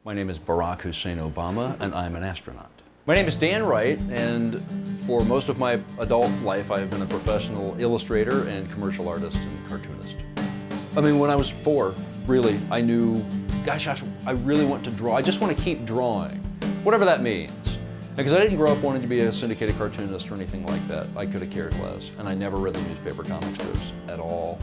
My name is Barack Hussein Obama, and I'm an astronaut. My name is Dan Wright, and for most of my adult life, I have been a professional illustrator and commercial artist and cartoonist. I mean, when I was 4, really, I knew, gosh, I really want to draw. I just want to keep drawing, whatever that means. Because I didn't grow up wanting to be a syndicated cartoonist or anything like that. I could have cared less, and I never read the newspaper comic strips at all.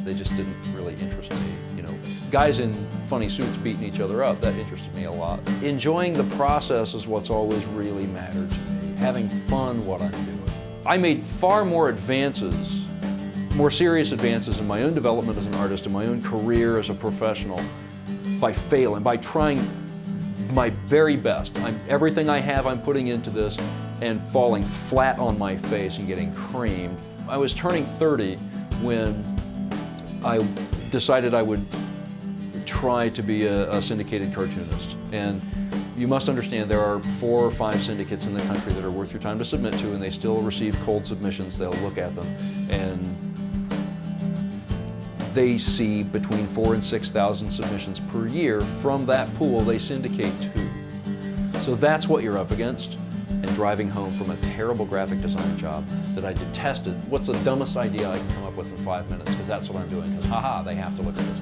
They just didn't really interest me. You know, guys in funny suits beating each other up, that interested me a lot. Enjoying the process is what's always really mattered to me. Having fun what I'm doing. I made far more advances, more serious advances in my own development as an artist, in my own career as a professional, by failing, by trying my very best. Everything I have I'm putting into this and falling flat on my face and getting creamed. I was turning 30 when I decided I would try to be a syndicated cartoonist. And you must understand there are 4 or 5 syndicates in the country that are worth your time to submit to, and they still receive cold submissions. They'll look at them and they see between 4,000 and 6,000 submissions per year. From that pool, they syndicate 2. So that's what you're up against. And driving home from a terrible graphic design job that I detested. What's the dumbest idea I can come up with in 5 minutes? Because that's what I'm doing. Because haha, they have to look at this.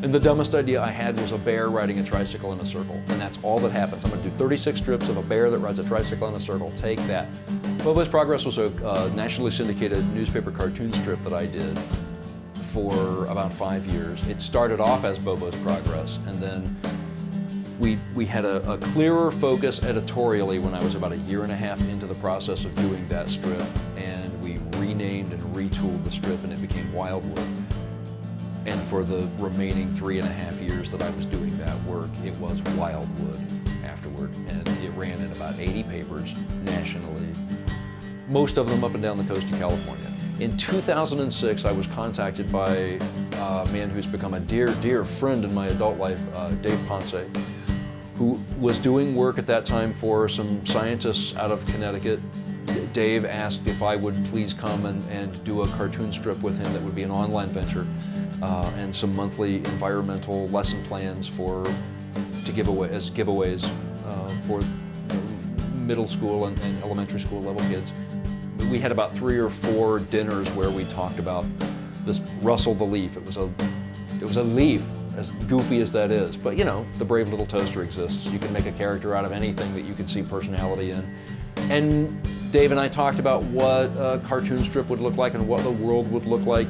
And the dumbest idea I had was a bear riding a tricycle in a circle. And that's all that happens. I'm going to do 36 strips of a bear that rides a tricycle in a circle. Take that. Bobo's Progress was a nationally syndicated newspaper cartoon strip that I did for about 5 years. It started off as Bobo's Progress, and then we had a clearer focus editorially when I was about 1.5 years into the process of doing that strip, and we renamed and retooled the strip, and it became Wildwood. And for the remaining 3.5 years that I was doing that work, it was Wildwood afterward, and it ran in about 80 papers nationally, most of them up and down the coast of California. In 2006, I was contacted by a man who's become a dear, dear friend in my adult life, Dave Ponce, who was doing work at that time for some scientists out of Connecticut. Dave asked if I would please come and do a cartoon strip with him that would be an online venture, and some monthly environmental lesson plans to give away as giveaways for middle school and elementary school level kids. We had about 3 or 4 dinners where we talked about this Russell the Leaf. It was a leaf, as goofy as that is. But you know, the brave little toaster exists. You can make a character out of anything that you can see personality in. And Dave and I talked about what a cartoon strip would look like and what the world would look like.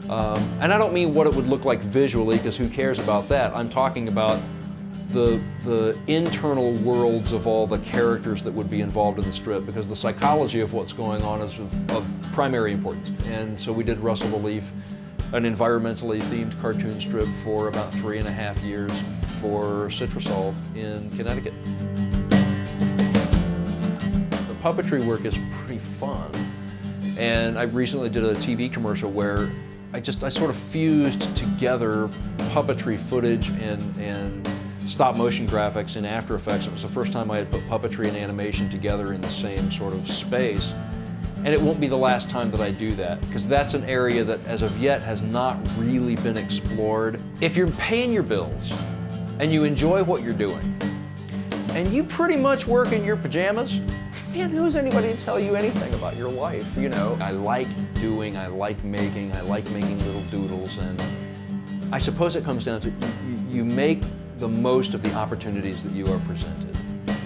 And I don't mean what it would look like visually, because who cares about that? I'm talking about the internal worlds of all the characters that would be involved in the strip, because the psychology of what's going on is of primary importance. And so we did Russell the Leaf, an environmentally themed cartoon strip, for about 3.5 years for Citrusolve in Connecticut. The puppetry work is pretty fun. And I recently did a TV commercial where I sort of fused together puppetry footage and stop motion graphics in After Effects. It was the first time I had put puppetry and animation together in the same sort of space. And it won't be the last time that I do that, because that's an area that as of yet has not really been explored. If you're paying your bills and you enjoy what you're doing, and you pretty much work in your pajamas, man, who's anybody to tell you anything about your life, you know? I like doing, I like making little doodles, and I suppose it comes down to you make the most of the opportunities that you are presented.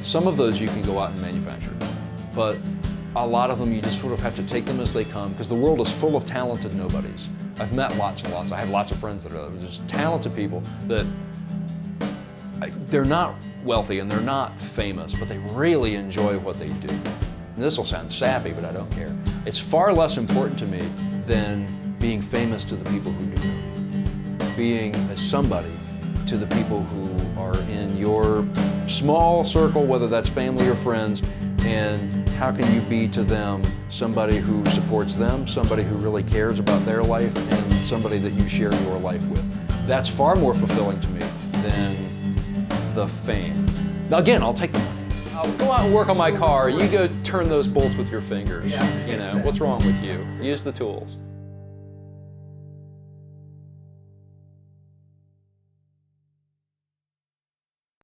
Some of those you can go out and manufacture, but a lot of them you just sort of have to take them as they come, because the world is full of talented nobodies. I've met lots and lots. I have lots of friends that are just talented people that they're not wealthy and they're not famous, but they really enjoy what they do. And this will sound sappy, but I don't care. It's far less important to me than being famous to the people who do know. Being somebody to the people who are in your small circle, whether that's family or friends, and how can you be to them somebody who supports them, somebody who really cares about their life, and somebody that you share your life with. That's far more fulfilling to me than the fame. Now again, I'll take the money. I'll go out and work on my car. You go turn those bolts with your fingers. You know, what's wrong with you? Use the tools.